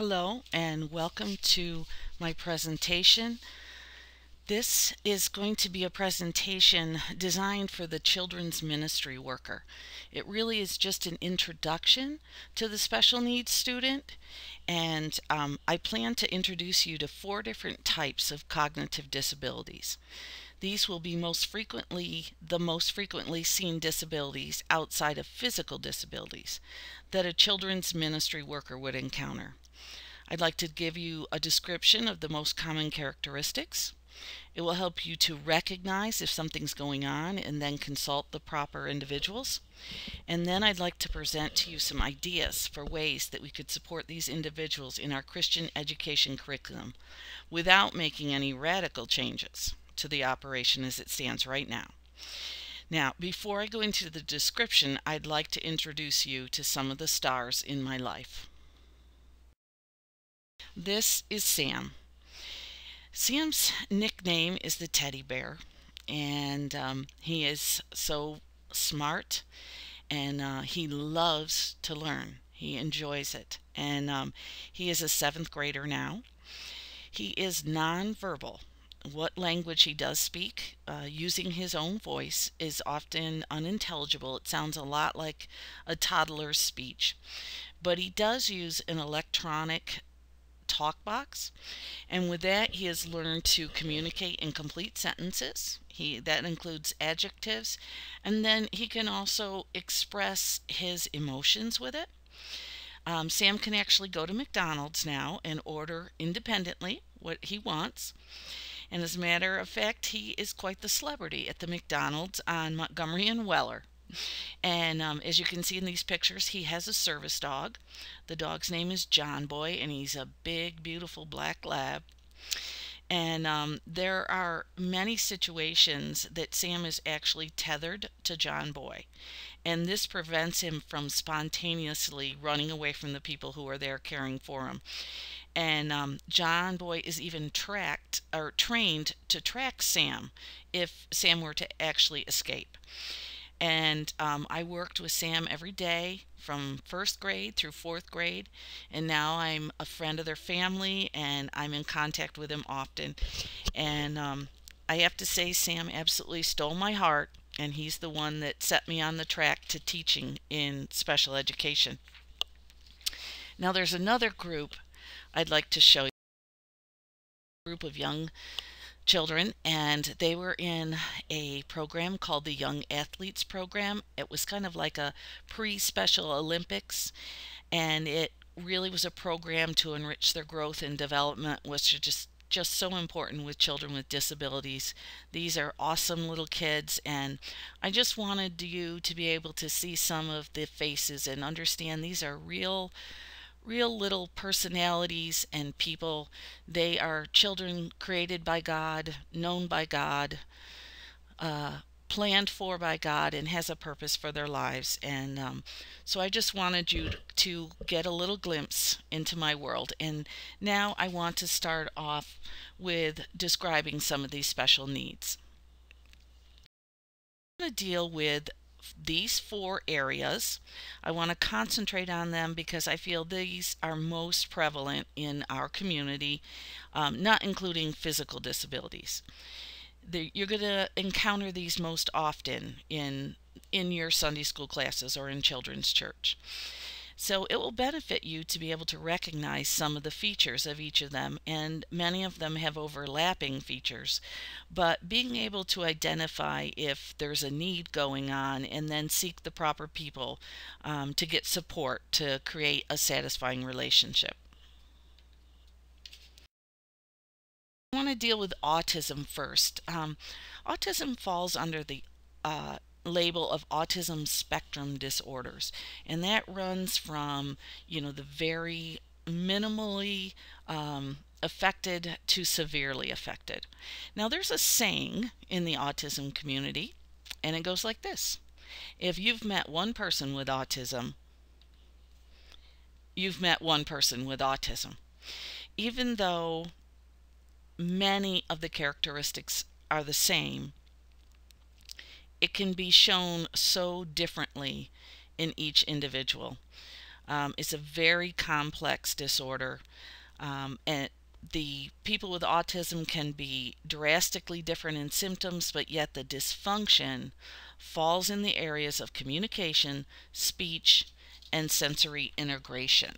Hello and welcome to my presentation. This is going to be a presentation designed for the children's ministry worker. It really is just an introduction to the special needs student, and I plan to introduce you to 4 different types of cognitive disabilities. These will be the most frequently seen disabilities outside of physical disabilities that a children's ministry worker would encounter. I'd like to give you a description of the most common characteristics. It will help you to recognize if something's going on and then consult the proper individuals. And then I'd like to present to you some ideas for ways that we could support these individuals in our Christian education curriculum without making any radical changes to the operation as it stands right now. Now, before I go into the description, I'd like to introduce you to some of the stars in my life. This is Sam. Sam's nickname is the teddy bear, and he is so smart, and he loves to learn. He enjoys it, and he is a 7th grader now. He is nonverbal. What language he does speak, using his own voice, is often unintelligible. It sounds a lot like a toddler's speech, but he does use an electronic talk box, and with that he has learned to communicate in complete sentences. That includes adjectives, and then he can also express his emotions with it. Sam can actually go to McDonald's now and order independently what he wants, and as a matter of fact, he is quite the celebrity at the McDonald's on Montgomery and Weller. And as you can see in these pictures, he has a service dog. The dog's name is John Boy, and he's a big, beautiful black lab. And there are many situations that Sam is actually tethered to John Boy, and this prevents him from spontaneously running away from the people who are there caring for him. And John Boy is even trained to track Sam if Sam were to actually escape. And I worked with Sam every day from 1st grade through 4th grade, and now I'm a friend of their family, and I'm in contact with him often. And I have to say, Sam absolutely stole my heart, and he's the one that set me on the track to teaching in special education. Now there's another group I'd like to show you, a group of young children, and they were in a program called the Young Athletes Program. It was kind of like a pre-Special Olympics, and it really was a program to enrich their growth and development, which are just so important with children with disabilities. These are awesome little kids, and I just wanted you to be able to see some of the faces and understand these are real little personalities and people. They are children created by God, known by God, planned for by God, and has a purpose for their lives. And so I just wanted you to get a little glimpse into my world. And now I want to start off with describing some of these special needs. I'm going to deal with these 4 areas. I want to concentrate on them because I feel these are most prevalent in our community, not including physical disabilities. You're going to encounter these most often in your Sunday school classes or in children's church. So it will benefit you to be able to recognize some of the features of each of them, and many of them have overlapping features, but being able to identify if there's a need going on and then seek the proper people to get support to create a satisfying relationship. I want to deal with autism first. Autism falls under the label of autism spectrum disorders, and that runs from the very minimally affected to severely affected. Now there's a saying in the autism community, and it goes like this: if you've met one person with autism, you've met one person with autism. Even though many of the characteristics are the same, it can be shown so differently in each individual. It's a very complex disorder, and the people with autism can be drastically different in symptoms, but yet the dysfunction falls in the areas of communication, speech, and sensory integration.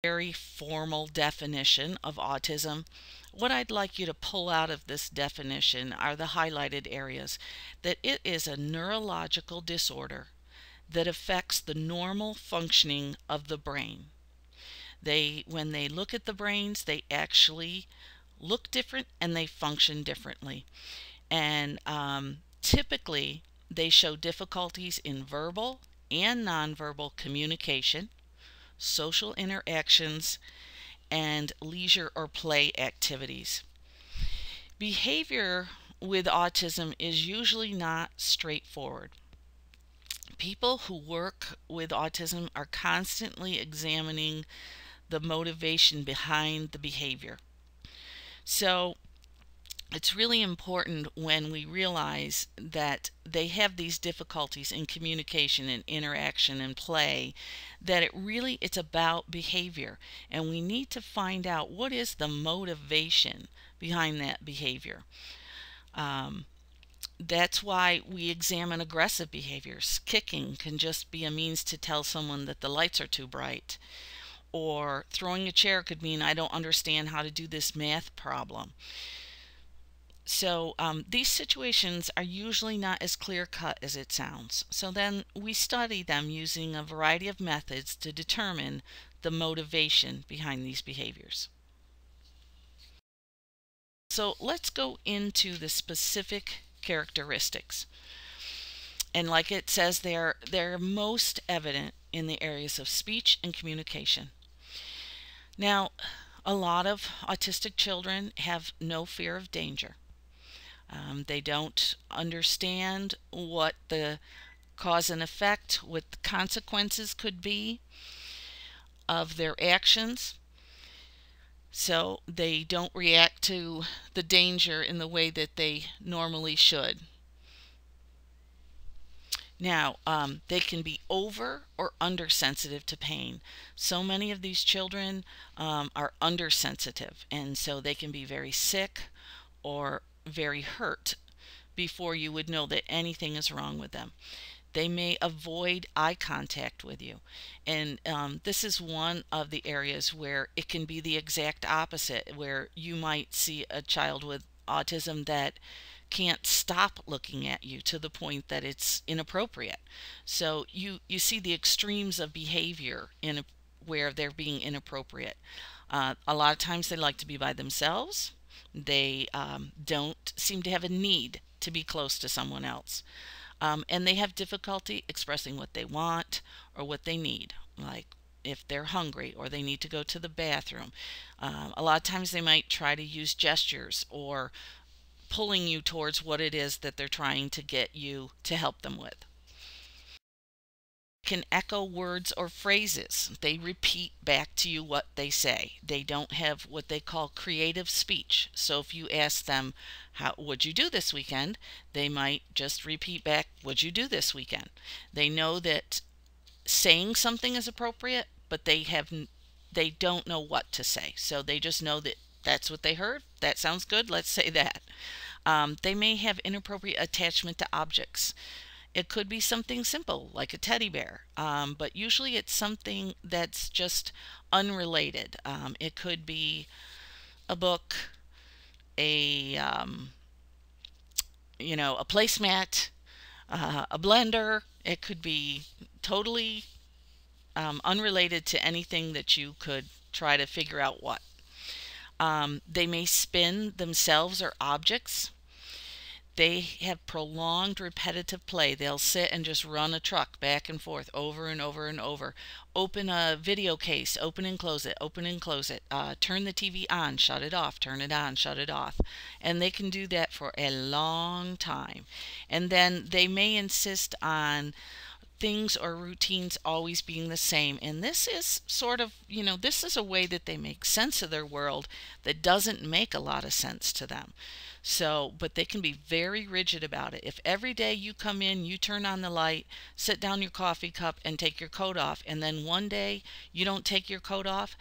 Very formal definition of autism. What I'd like you to pull out of this definition are the highlighted areas: that it is a neurological disorder that affects the normal functioning of the brain. When they look at the brains, they actually look different and they function differently. And typically, they show difficulties in verbal and nonverbal communication, social interactions, and leisure or play activities. Behavior with autism is usually not straightforward. People who work with autism are constantly examining the motivation behind the behavior. So it's really important when we realize that they have these difficulties in communication and interaction and play, that it's about behavior, and we need to find out what is the motivation behind that behavior. That's why we examine aggressive behaviors. Kicking can just be a means to tell someone that the lights are too bright, or throwing a chair could mean I don't understand how to do this math problem. So these situations are usually not as clear-cut as it sounds. So then we study them using a variety of methods to determine the motivation behind these behaviors. So let's go into the specific characteristics. And like it says there, they're most evident in the areas of speech and communication. Now, a lot of autistic children have no fear of danger. They don't understand what the cause and effect, what the consequences could be of their actions. So they don't react to the danger in the way that they normally should. Now, they can be over or undersensitive to pain. So many of these children are undersensitive, and so they can be very sick or very hurt before you would know that anything is wrong with them. They may avoid eye contact with you, and this is one of the areas where it can be the exact opposite, where you might see a child with autism that can't stop looking at you to the point that it's inappropriate. So you see the extremes of behavior where they're being inappropriate. A lot of times they like to be by themselves. They don't seem to have a need to be close to someone else. And they have difficulty expressing what they want or what they need, like if they're hungry or they need to go to the bathroom. A lot of times they might try to use gestures or pulling you towards what it is that they're trying to get you to help them with. Can echo words or phrases. They repeat back to you what they say. They don't have what they call creative speech. So if you ask them, what'd you do this weekend? They might just repeat back, what'd you do this weekend? They know that saying something is appropriate, but they don't know what to say. So they just know that that's what they heard. That sounds good. Let's say that. They may have inappropriate attachment to objects. It could be something simple like a teddy bear, but usually it's something that's just unrelated. It could be a book, a placemat, a blender. It could be totally unrelated to anything that you could try to figure out what. They may spin themselves or objects. They have prolonged repetitive play. They'll sit and just run a truck back and forth over and over and over. Open a video case, open and close it, open and close it. Turn the TV on, shut it off, turn it on, shut it off. And they can do that for a long time. And then they may insist on things or routines always being the same. And this is sort of, this is a way that they make sense of their world that doesn't make a lot of sense to them. So, but they can be very rigid about it. If every day you come in, you turn on the light, sit down your coffee cup, and take your coat off, and then one day you don't take your coat off,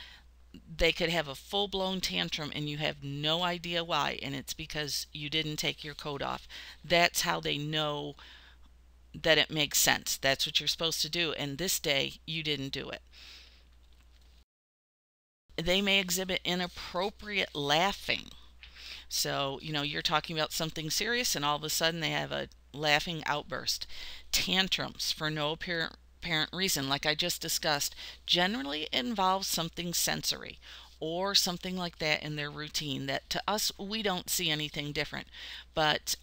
they could have a full-blown tantrum and you have no idea why, and it's because you didn't take your coat off. That's how they know that it makes sense. That's what you're supposed to do, and this day you didn't do it. They may exhibit inappropriate laughing. So, you're talking about something serious and all of a sudden they have a laughing outburst. Tantrums for no apparent reason, like I just discussed, generally involves something sensory or something like that in their routine that to us we don't see anything different. But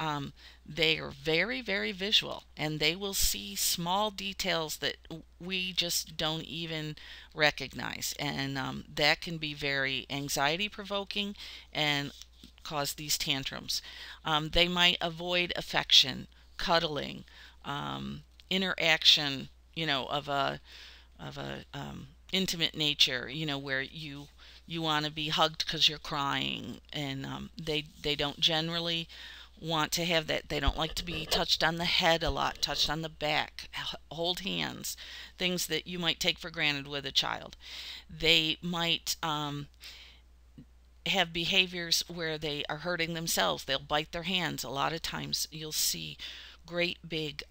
they are very, very visual, and they will see small details that we just don't even recognize. And that can be very anxiety provoking and cause these tantrums. They might avoid affection, cuddling, interaction, of a intimate nature, where you want to be hugged because you're crying, and they don't generally want to have that. They don't like to be touched on the head a lot, touched on the back, hold hands, things that you might take for granted with a child. They might have behaviors where they are hurting themselves. They'll bite their hands. A lot of times you'll see great big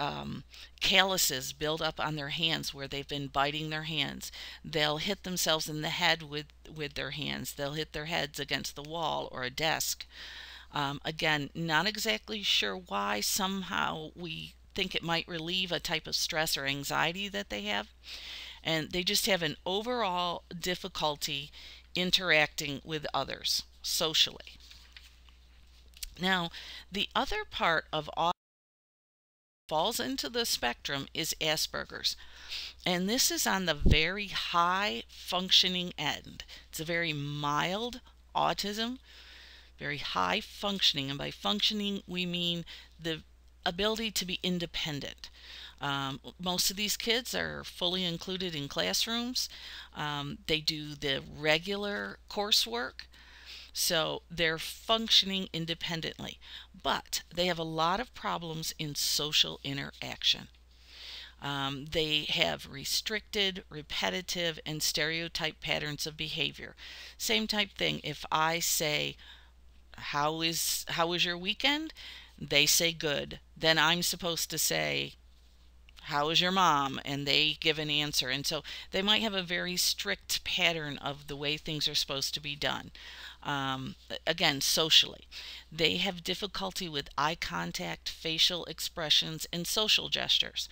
calluses build up on their hands where they've been biting their hands. They'll hit themselves in the head with their hands. They'll hit their heads against the wall or a desk. Again, not exactly sure why. Somehow we think it might relieve a type of stress or anxiety that they have. And they just have an overall difficulty interacting with others socially. Now, the other part of autism falls into the spectrum is Asperger's. And this is on the very high functioning end. It's a very mild autism, very high functioning. And by functioning, we mean the ability to be independent. Most of these kids are fully included in classrooms. They do the regular coursework. So they're functioning independently, but they have a lot of problems in social interaction. They have restricted, repetitive, and stereotype patterns of behavior. Same type thing. If I say, how was your weekend? They say good. Then I'm supposed to say, how is your mom? And they give an answer. And so they might have a very strict pattern of the way things are supposed to be done. Again, socially. They have difficulty with eye contact, facial expressions, and social gestures.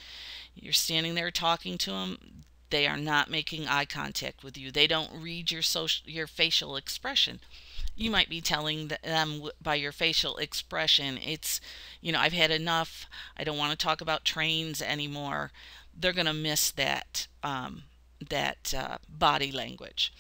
You're standing there talking to them. They are not making eye contact with you. They don't read your facial expression. You might be telling them by your facial expression, it's, I've had enough. I don't want to talk about trains anymore. They're going to miss that body language.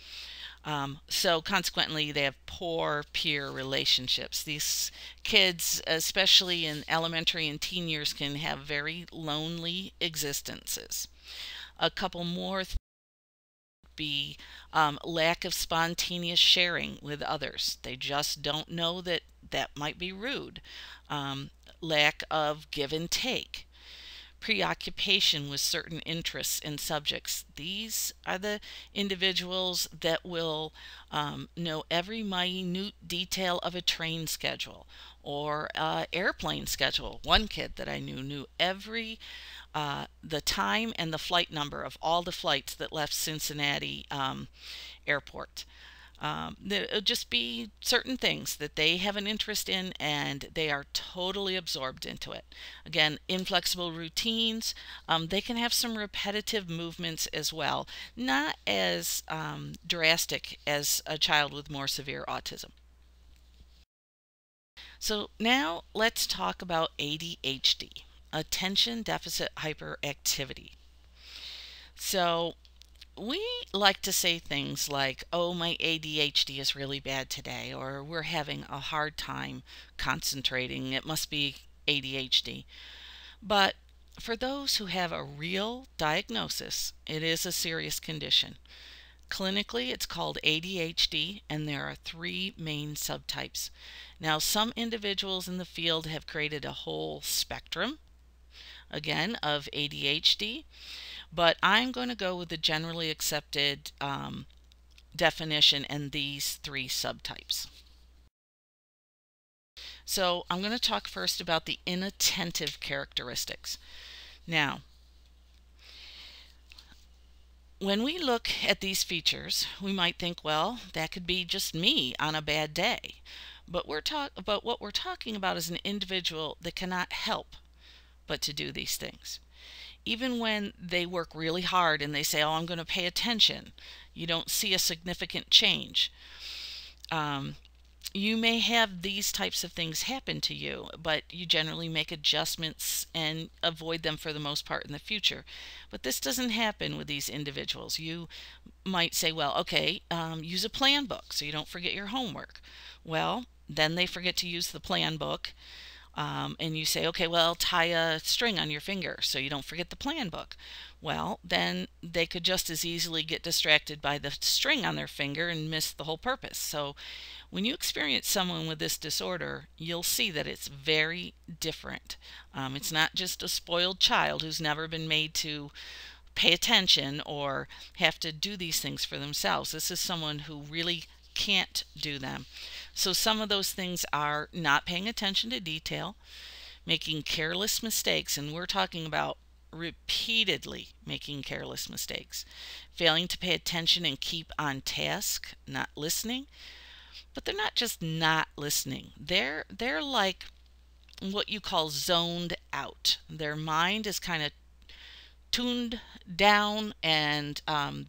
So consequently, they have poor peer relationships. These kids, especially in elementary and teen years, can have very lonely existences. A couple more be lack of spontaneous sharing with others. They just don't know that might be rude. Lack of give and take. Preoccupation with certain interests and subjects. These are the individuals that will know every minute detail of a train schedule or airplane schedule. One kid that I knew every the time and the flight number of all the flights that left Cincinnati airport. It'll just be certain things that they have an interest in and they are totally absorbed into it. Again, inflexible routines. They can have some repetitive movements as well, not as drastic as a child with more severe autism. So now let's talk about ADHD, attention deficit hyperactivity. So we like to say things like, oh, my ADHD is really bad today, or we're having a hard time concentrating. It must be ADHD. But for those who have a real diagnosis, it is a serious condition. Clinically, it's called ADHD, and there are three main subtypes. Now, some individuals in the field have created a whole spectrum, again, of ADHD, but I'm going to go with the generally accepted definition and these three subtypes. So I'm going to talk first about the inattentive characteristics. Now, when we look at these features, we might think, well, that could be just me on a bad day. But what we're talking about is an individual that cannot help but to do these things. Even when they work really hard and they say, oh, I'm going to pay attention, you don't see a significant change. You may have these types of things happen to you, but you generally make adjustments and avoid them for the most part in the future. But this doesn't happen with these individuals. You might say, well, okay, use a plan book so you don't forget your homework. Well, then they forget to use the plan book. And you say, okay, well, tie a string on your finger so you don't forget the plan book. Well, then they could just as easily get distracted by the string on their finger and miss the whole purpose. So when you experience someone with this disorder, you'll see that it's very different. It's not just a spoiled child who's never been made to pay attention or have to do these things for themselves. This is someone who really can't do them. So some of those things are not paying attention to detail, making careless mistakes, and we're talking about repeatedly making careless mistakes, failing to pay attention and keep on task, not listening. But they're not just not listening. They're like what you call zoned out. Their mind is kind of tuned down, and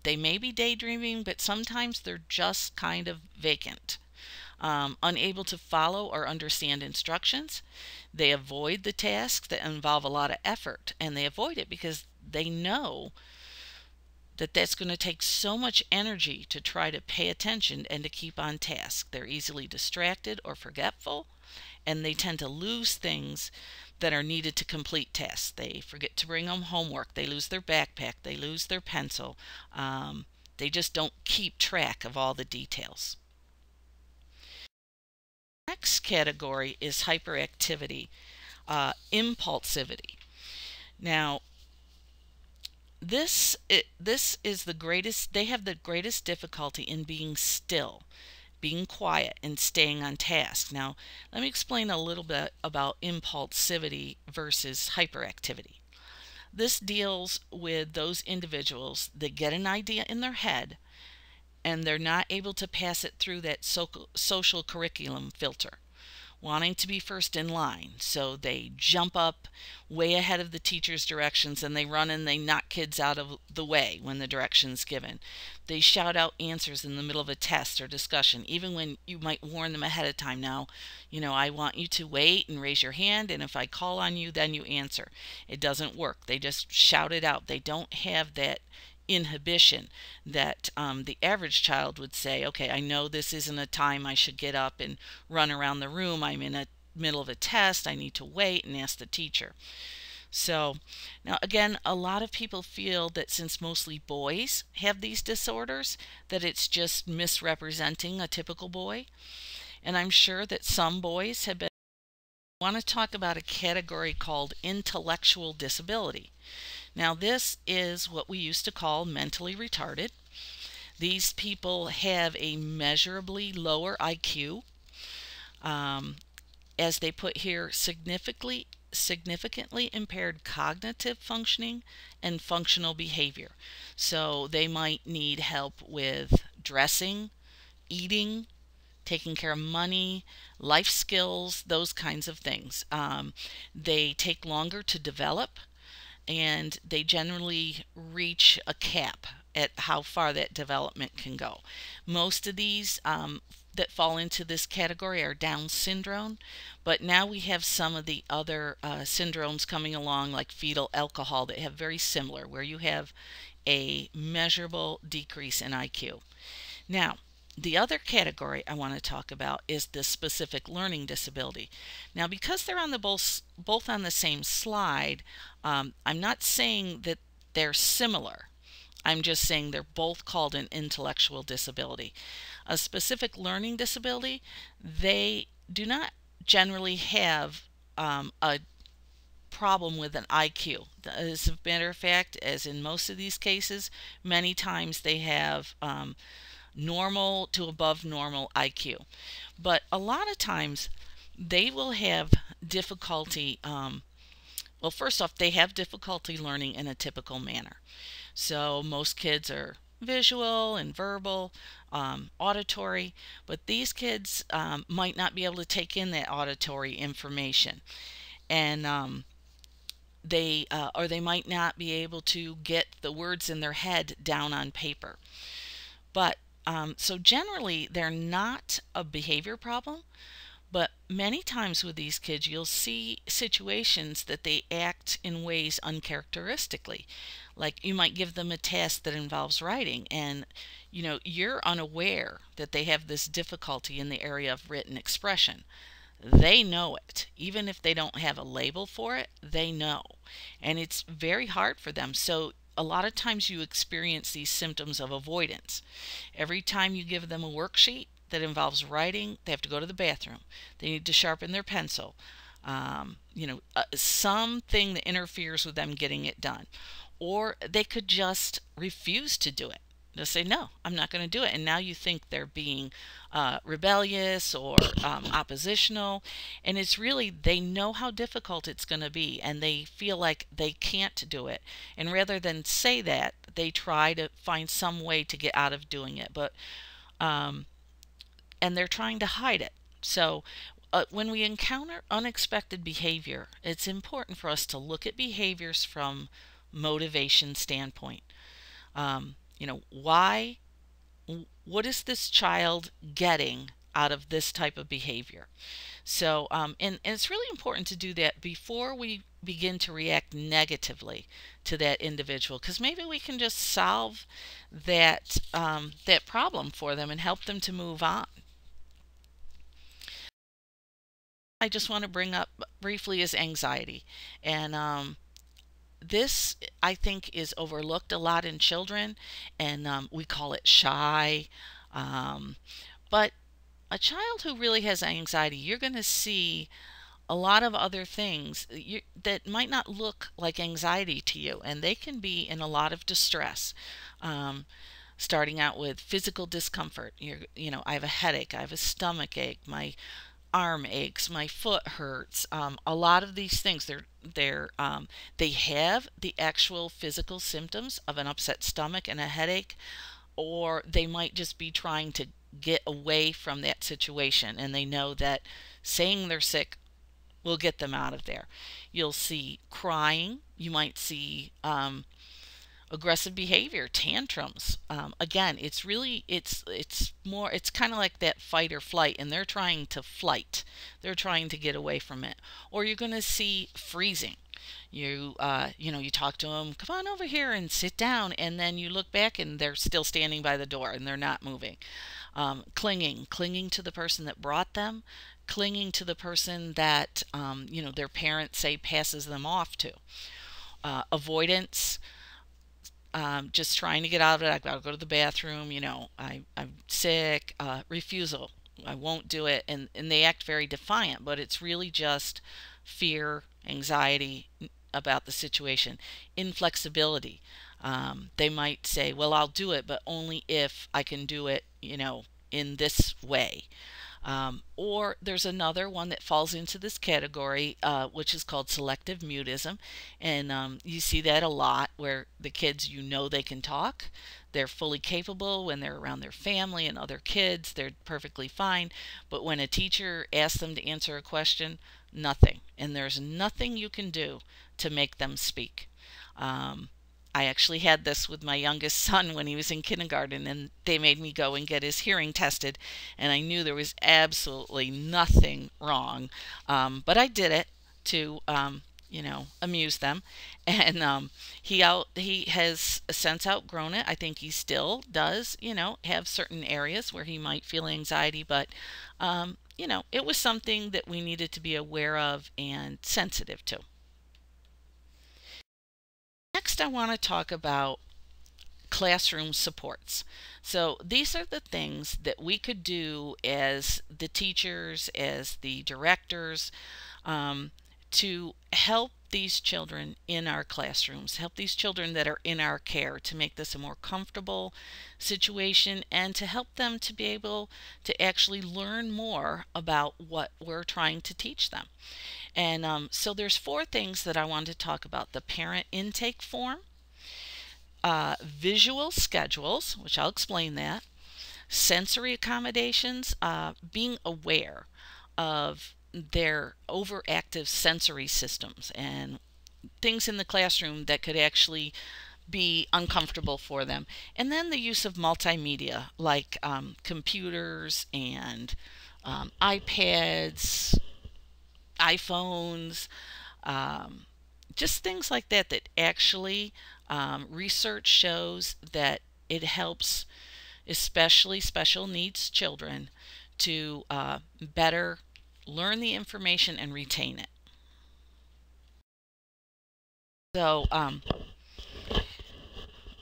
they may be daydreaming, but sometimes they're just kind of vacant. Unable to follow or understand instructions. They avoid the tasks that involve a lot of effort, and they avoid it because they know that that's going to take so much energy to try to pay attention and to keep on task. They're easily distracted or forgetful, and they tend to lose things that are needed to complete tasks. They forget to bring home homework. They lose their backpack. They lose their pencil. They just don't keep track of all the details. Next category is hyperactivity, impulsivity. Now, this is the greatest. They have the greatest difficulty in being still, being quiet, and staying on task. Now, let me explain a little bit about impulsivity versus hyperactivity. This deals with those individuals that get an idea in their head and they're not able to pass it through that social curriculum filter, wanting to be first in line. So they jump up way ahead of the teacher's directions and they run and they knock kids out of the way when the direction's given. They shout out answers in the middle of a test or discussion, even when you might warn them ahead of time. Now, I want you to wait and raise your hand, and if I call on you, then you answer. It doesn't work. They just shout it out. They don't have that inhibition that the average child would say, okay, I know this isn't a time I should get up and run around the room. I'm in the middle of a test. I need to wait and ask the teacher. So now again, a lot of people feel that since mostly boys have these disorders, that it's just misrepresenting a typical boy. And I'm sure that some boys have been. I want to talk about a category called intellectual disability. Now, this is what we used to call mentally retarded. These people have a measurably lower IQ. As they put here, significantly impaired cognitive functioning and functional behavior. So they might need help with dressing, eating, taking care of money, life skills, those kinds of things. They take longer to develop, and they generally reach a cap at how far that development can go. Most of these that fall into this category are Down syndrome, but now we have some of the other syndromes coming along, like fetal alcohol, that have very similar, where you have a measurable decrease in IQ. Now, The other category I want to talk about is the specific learning disability. Now, because they're on the both on the same slide, I'm not saying that they're similar. I'm just saying they're both called an intellectual disability. A specific learning disability, they do not generally have a problem with an IQ. As a matter of fact, as in most of these cases, many times they have normal to above normal IQ. But a lot of times they will have difficulty. Well, first off, they have difficulty learning in a typical manner. So most kids are visual and verbal, auditory, but these kids might not be able to take in that auditory information. And or they might not be able to get the words in their head down on paper. But so generally, they're not a behavior problem, but many times with these kids, you'll see situations that they act in ways uncharacteristically. Like you might give them a task that involves writing, and you're unaware that they have this difficulty in the area of written expression. They know it. Even if they don't have a label for it, they know. And it's very hard for them. So a lot of times you experience these symptoms of avoidance. Every time you give them a worksheet that involves writing, they have to go to the bathroom. They need to sharpen their pencil. Something that interferes with them getting it done. Or they could just refuse to do it. They'll say, no, I'm not going to do it. And now you think they're being rebellious or oppositional. And it's really, they know how difficult it's going to be, and they feel like they can't do it. And rather than say that, they try to find some way to get out of doing it. But and they're trying to hide it. So when we encounter unexpected behavior, it's important for us to look at behaviors from motivation standpoint. Why, what is this child getting out of this type of behavior? So, and it's really important to do that before we begin to react negatively to that individual, because maybe we can just solve that that problem for them and help them to move on. I just want to bring up briefly is anxiety, and this, I think, is overlooked a lot in children, and we call it shy. Um, but a child who really has anxiety, you're going to see a lot of other things that might not look like anxiety to you, and they can be in a lot of distress. Um, Starting out with physical discomfort. I have a headache, I have a stomach ache, my arm aches, my foot hurts. A lot of these things, they have the actual physical symptoms of an upset stomach and a headache, or they might just be trying to get away from that situation, and they know that saying they're sick will get them out of there. You'll see crying. You might see aggressive behavior, tantrums. Again, it's kind of like that fight or flight, and they're trying to flight. They're trying to get away from it. Or you're going to see freezing. You talk to them, come on over here and sit down, and then you look back and they're still standing by the door and they're not moving. Clinging to the person that brought them, clinging to the person that their parents say passes them off to. Avoidance. Just trying to get out of it. I've got to go to the bathroom. I'm sick. Refusal. I won't do it. And they act very defiant, but it's really just fear, anxiety about the situation. Inflexibility. They might say, well, I'll do it, but only if I can do it, in this way. Or there's another one that falls into this category, which is called selective mutism. And you see that a lot where the kids, they can talk. They're fully capable when they're around their family and other kids. They're perfectly fine. But when a teacher asks them to answer a question, nothing. And there's nothing you can do to make them speak. I actually had this with my youngest son when he was in kindergarten, and they made me go and get his hearing tested, and I knew there was absolutely nothing wrong. But I did it to amuse them. And he has since outgrown it. I think he still does, have certain areas where he might feel anxiety, but it was something that we needed to be aware of and sensitive to. Next, I want to talk about classroom supports. So these are the things that we could do as the teachers, as the directors, um, to help these children in our classrooms, help these children that are in our care, to make this a more comfortable situation and to help them to be able to actually learn more about what we're trying to teach them. And so there's four things that I wanted to talk about: the parent intake form, visual schedules, which I'll explain that, sensory accommodations, being aware of their overactive sensory systems and things in the classroom that could actually be uncomfortable for them. And then the use of multimedia like computers and iPads, iPhones, um, just things like that, that actually research shows that it helps especially special needs children to better learn the information and retain it. So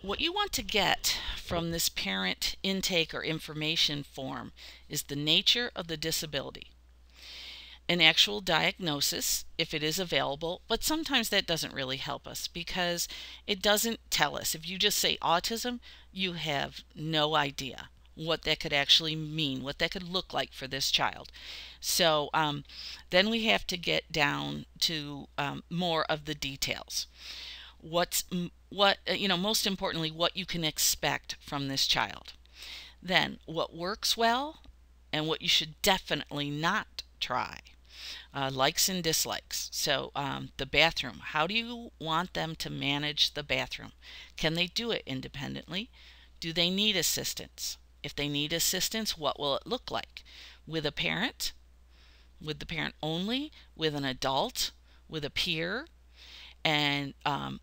what you want to get from this parent intake or information form is the nature of the disability, an actual diagnosis if it is available, but sometimes that doesn't really help us because it doesn't tell us. If you just say autism, you have no idea what that could actually mean, what that could look like for this child. So then we have to get down to more of the details. Most importantly, what you can expect from this child. Then what works well and what you should definitely not try. Likes and dislikes. So the bathroom, how do you want them to manage the bathroom? Can they do it independently? Do they need assistance? If they need assistance, what will it look like? With a parent? With the parent only? With an adult? With a peer? And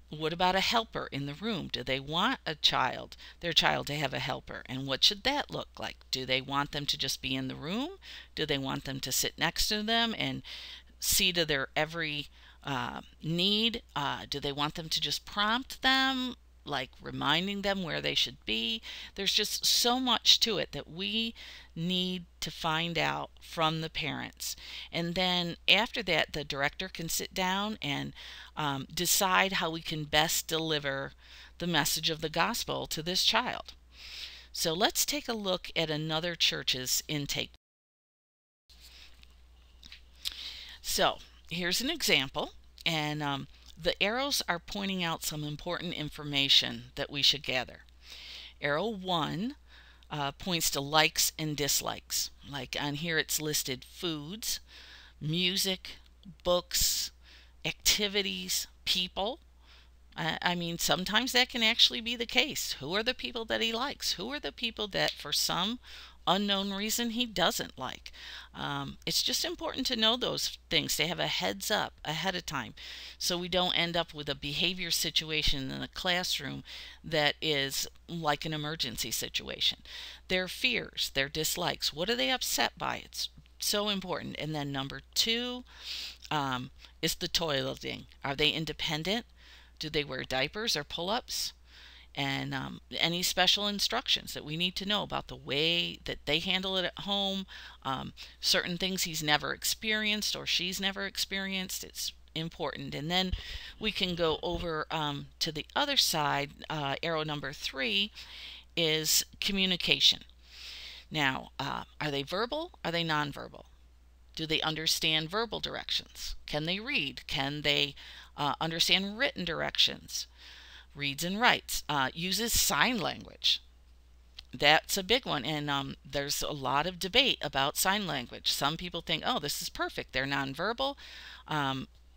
what about a helper in the room? Do they want their child to have a helper? And what should that look like? Do they want them to just be in the room? Do they want them to sit next to them and see to their every need? Do they want them to just prompt them, like reminding them where they should be? There's just so much to it that we need to find out from the parents. And then after that, the director can sit down and decide how we can best deliver the message of the gospel to this child. So let's take a look at another church's intake. So here's an example, and the arrows are pointing out some important information that we should gather. Arrow 1 points to likes and dislikes. Like on here it's listed foods, music, books, activities, people. I mean, sometimes that can actually be the case. Who are the people that he likes? Who are the people that for some unknown reason he doesn't like? It's just important to know those things, to have a heads up ahead of time so we don't end up with a behavior situation in a classroom that is like an emergency situation. Their fears, their dislikes, what are they upset by? It's so important. And then number 2 is the toileting. Are they independent? Do they wear diapers or pull-ups? And any special instructions that we need to know about the way that they handle it at home. Certain things he's never experienced or she's never experienced. It's important. And then we can go over to the other side. Arrow number 3 is communication. Now, are they verbal? Are they nonverbal? Do they understand verbal directions? Can they read? Can they understand written directions? Reads and writes. Uses sign language. That's a big one, and there's a lot of debate about sign language. Some people think, oh, this is perfect. They're nonverbal.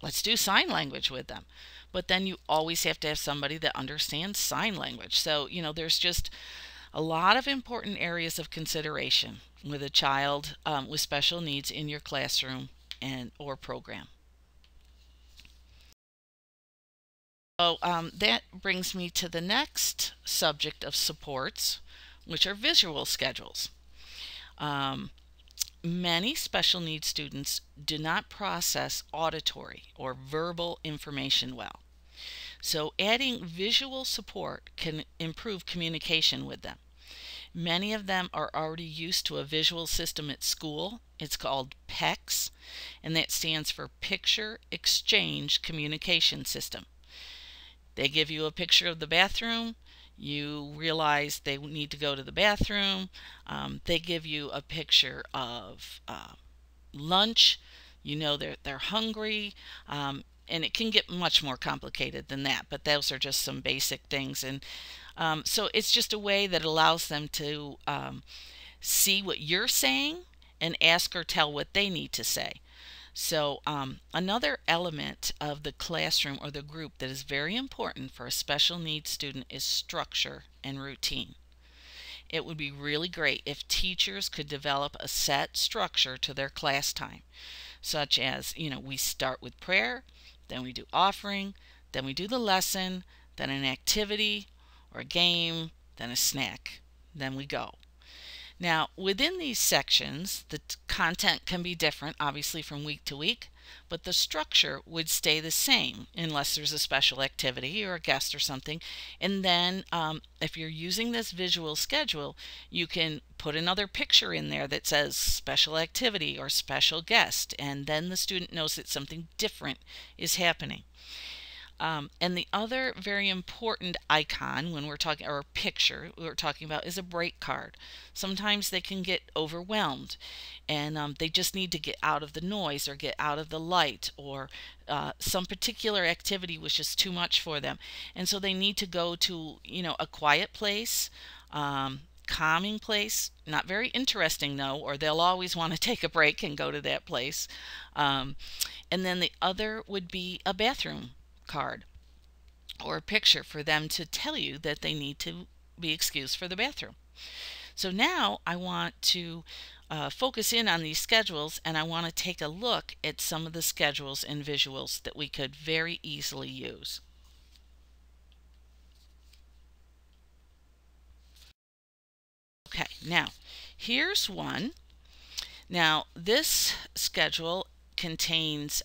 Let's do sign language with them. But then you always have to have somebody that understands sign language. So, there's just a lot of important areas of consideration with a child with special needs in your classroom or program. So that brings me to the next subject of supports, which are visual schedules. Um, Many special needs students do not process auditory or verbal information well. So adding visual support can improve communication with them. Many of them are already used to a visual system at school. It's called PECS, and that stands for Picture Exchange Communication System. They give you a picture of the bathroom. You realize they need to go to the bathroom. They give you a picture of lunch. You know they're hungry. And it can get much more complicated than that, but those are just some basic things. And so it's just a way that allows them to see what you're saying and ask or tell what they need to say. So, another element of the classroom or the group that is very important for a special needs student is structure and routine. It would be really great if teachers could develop a set structure to their class time, such as, we start with prayer, then we do offering, then we do the lesson, then an activity or a game, then a snack, then we go. Now, within these sections, the content can be different, obviously, from week to week, but the structure would stay the same unless there's a special activity or a guest or something. And then, if you're using this visual schedule, you can put another picture in there that says special activity or special guest, and then the student knows that something different is happening. And the other very important icon when we're talking, or picture we're talking about, is a break card. Sometimes they can get overwhelmed and they just need to get out of the noise or get out of the light, or some particular activity was just too much for them. And so they need to go to, a quiet place, calming place, not very interesting though, or they'll always want to take a break and go to that place. And then the other would be a bathroom card or a picture for them to tell you that they need to be excused for the bathroom. So now I want to focus in on these schedules, and I want to take a look at some of the schedules and visuals that we could very easily use. Okay, now here's one. Now this schedule contains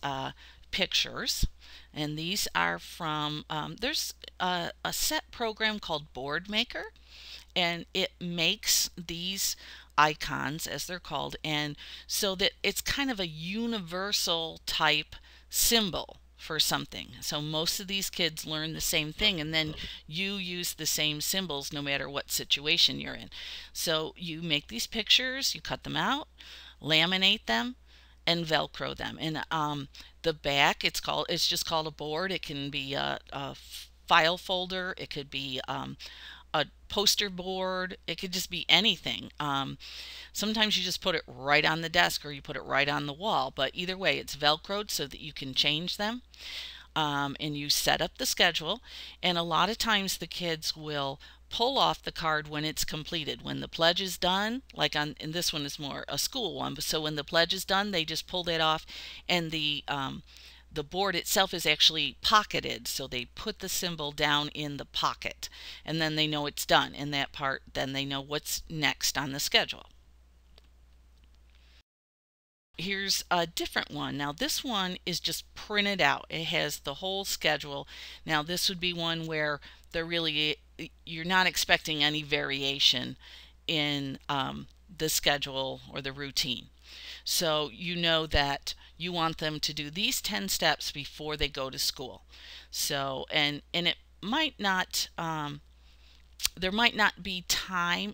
pictures, and these are from there's a set program called Boardmaker, and it makes these icons, as they're called, and so that it's kind of a universal type symbol for something. So most of these kids learn the same thing, and then you use the same symbols no matter what situation you're in. So you make these pictures, you cut them out, laminate them, and Velcro them. And the back, it's just called a board. It can be a file folder. It could be a poster board. It could just be anything. Sometimes you just put it right on the desk or you put it right on the wall. But either way, it's Velcroed so that you can change them. And you set up the schedule. And a lot of times the kids will pull off the card when it's completed. When the pledge is done, and this one is more a school one, but so when the pledge is done, they just pull that off, and the board itself is actually pocketed, so they put the symbol down in the pocket, and then they know it's done. And that part, then they know what's next on the schedule. Here's a different one. Now this one is just printed out. It has the whole schedule. Now this would be one where you're not expecting any variation in the schedule or the routine. So you know that you want them to do these 10 steps before they go to school. So and it might not there might not be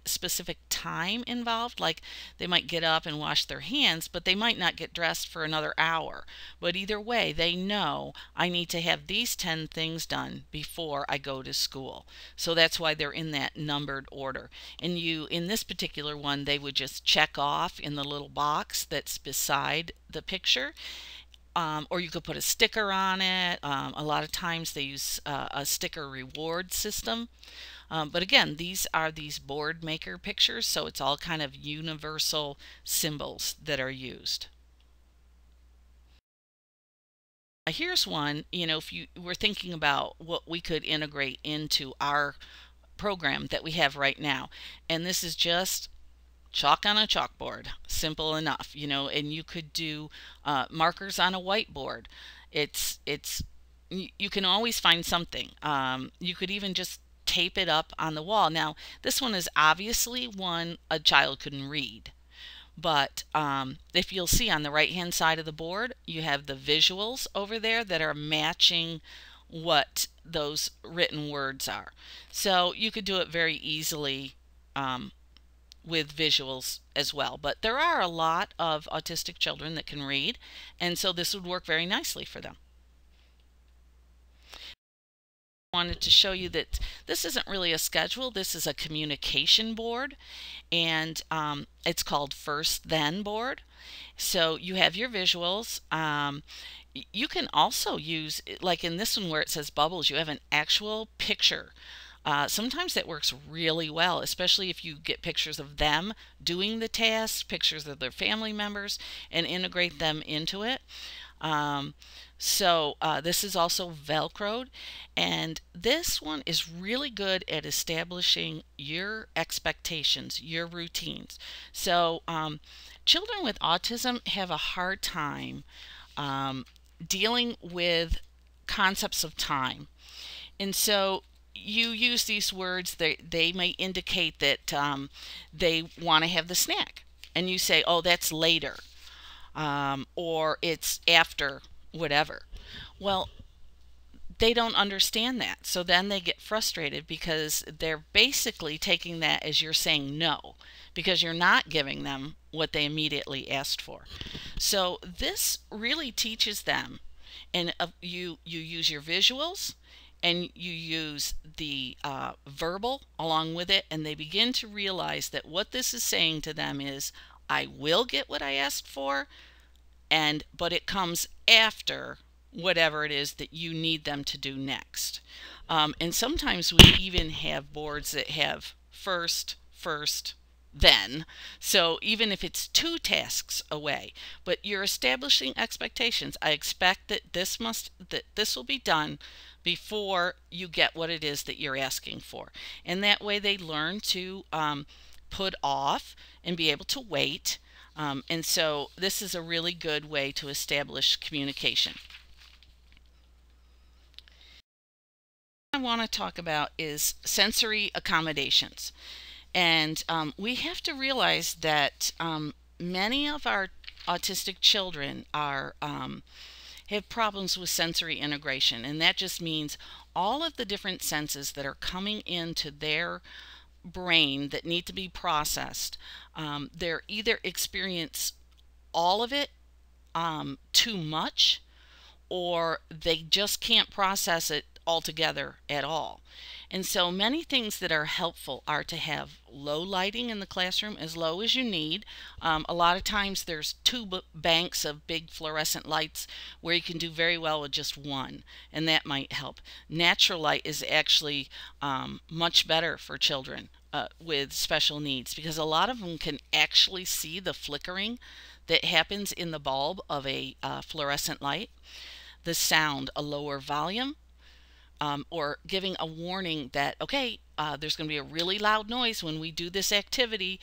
specific time involved, like they might get up and wash their hands, but they might not get dressed for another hour. But either way, they know I need to have these 10 things done before I go to school. So that's why they're in that numbered order. And in this particular one, they would just check off in the little box that's beside the picture. Or you could put a sticker on it. A lot of times they use a sticker reward system. But again, these are these Boardmaker pictures, so it's all kind of universal symbols that are used. Here's one, if you were thinking about what we could integrate into our program that we have right now. And this is just chalk on a chalkboard, simple enough, and you could do markers on a whiteboard. It's you can always find something. You could even just tape it up on the wall. Now, this one is obviously one a child couldn't read. But if you'll see on the right hand side of the board, you have the visuals over there that are matching what those written words are. So you could do it very easily with visuals as well. But there are a lot of autistic children that can read, and so this would work very nicely for them. Wanted to show you that this isn't really a schedule. This is a communication board, and it's called First Then board. So you have your visuals. You can also use, like in this one where it says bubbles, you have an actual picture. Sometimes that works really well, especially if you get pictures of them doing the task, pictures of their family members, and integrate them into it. This is also Velcroed, and this one is really good at establishing your expectations, your routines. So children with autism have a hard time dealing with concepts of time. And so you use these words that they may indicate that they want to have the snack. And you say, oh, that's later, or it's after whatever. Well, they don't understand that. So then they get frustrated because they're basically taking that as you're saying no, because you're not giving them what they immediately asked for. So this really teaches them, and you use your visuals and you use the verbal along with it, and they begin to realize that what this is saying to them is, I will get what I asked for, but it comes after whatever it is that you need them to do next. And sometimes we even have boards that have first, then. So even if it's 2 tasks away, but you're establishing expectations. I expect that this will be done before you get what it is that you're asking for. And that way they learn to put off and be able to wait. And so this is a really good way to establish communication. What I want to talk about is sensory accommodations. And we have to realize that many of our autistic children have problems with sensory integration. And that just means all of the different senses that are coming into their brain that need to be processed, they're either experience all of it too much, or they just can't process it altogether at all. And so many things that are helpful are to have low lighting in the classroom, as low as you need. A lot of times there's 2 banks of big fluorescent lights where you can do very well with just one, and that might help. Natural light is actually much better for children with special needs, because a lot of them can actually see the flickering that happens in the bulb of a fluorescent light. The sound, a lower volume, or giving a warning that, okay, there's going to be a really loud noise when we do this activity,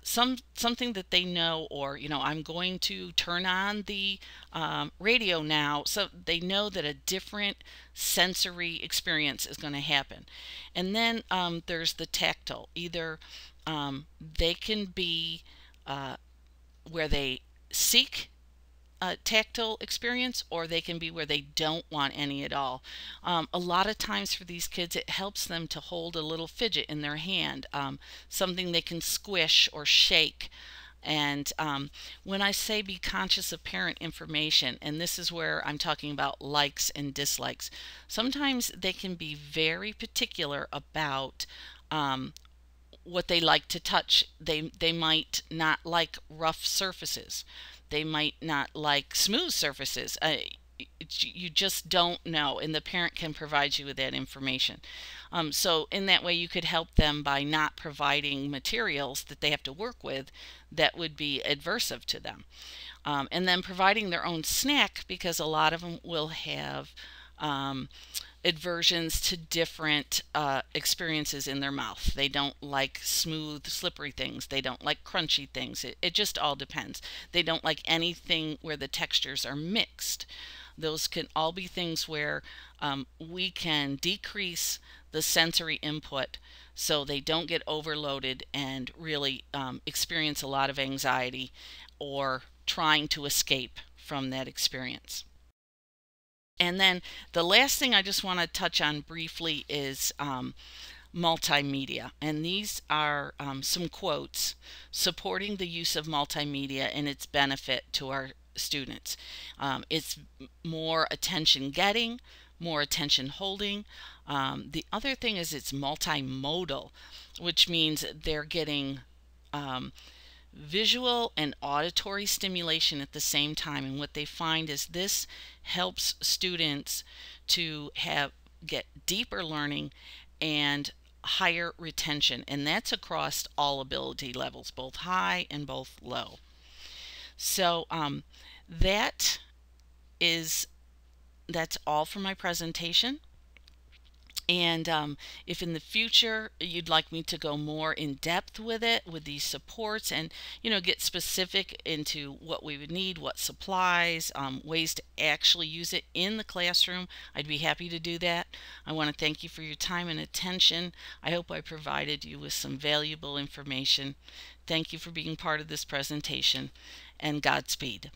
something that they know, or, I'm going to turn on the radio now, so they know that a different sensory experience is going to happen. And then there's the tactile. Either they can be where they seek a tactile experience, or they can be where they don't want any at all. A lot of times for these kids, it helps them to hold a little fidget in their hand, something they can squish or shake. And when I say be conscious of parent information, and this is where I'm talking about likes and dislikes, sometimes they can be very particular about what they like to touch. They might not like rough surfaces. They might not like smooth surfaces. You just don't know, and the parent can provide you with that information. So in that way, you could help them by not providing materials that they have to work with that would be adversive to them. And then providing their own snack, because a lot of them will have um, aversions to different experiences in their mouth. They don't like smooth, slippery things. They don't like crunchy things. It just all depends. They don't like anything where the textures are mixed. Those can all be things where we can decrease the sensory input so they don't get overloaded and really experience a lot of anxiety or trying to escape from that experience. And then the last thing I just want to touch on briefly is multimedia. And these are some quotes supporting the use of multimedia and its benefit to our students. It's more attention getting, more attention holding. The other thing is it's multimodal, which means they're getting visual and auditory stimulation at the same time. And what they find is this helps students to get deeper learning and higher retention, and that's across all ability levels, both high and both low. So that is that's all for my presentation. And if in the future you'd like me to go more in depth with it, with these supports, and get specific into what we would need, what supplies, ways to actually use it in the classroom, I'd be happy to do that. I want to thank you for your time and attention. I hope I provided you with some valuable information. Thank you for being part of this presentation, and Godspeed.